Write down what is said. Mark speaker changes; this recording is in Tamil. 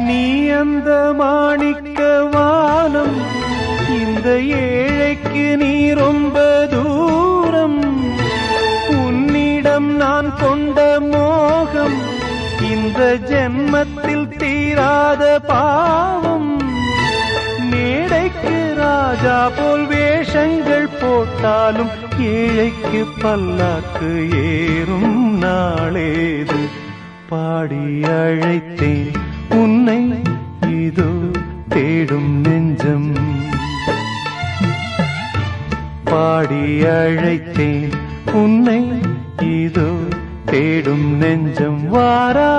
Speaker 1: நீ அந்த மாணிக்க வானம், இந்த ஏழைக்கு நீ ரொம்ப தூரம். உன்னிடம் நான் கொண்ட மோகம் இந்த ஜென்மத்தில் தீராத பாவம். மேடைக்கு ராஜா போல் வேஷங்கள் போட்டாலும் ஏழைக்கு பல்லாக்கு ஏறும் நாளேது. பாடி அழைத்தேன் உன்னை இதோ தேடும் நெஞ்சம். பாடி அழைத்தேன் உன்னை இதோ தேடும் நெஞ்சம். வாரா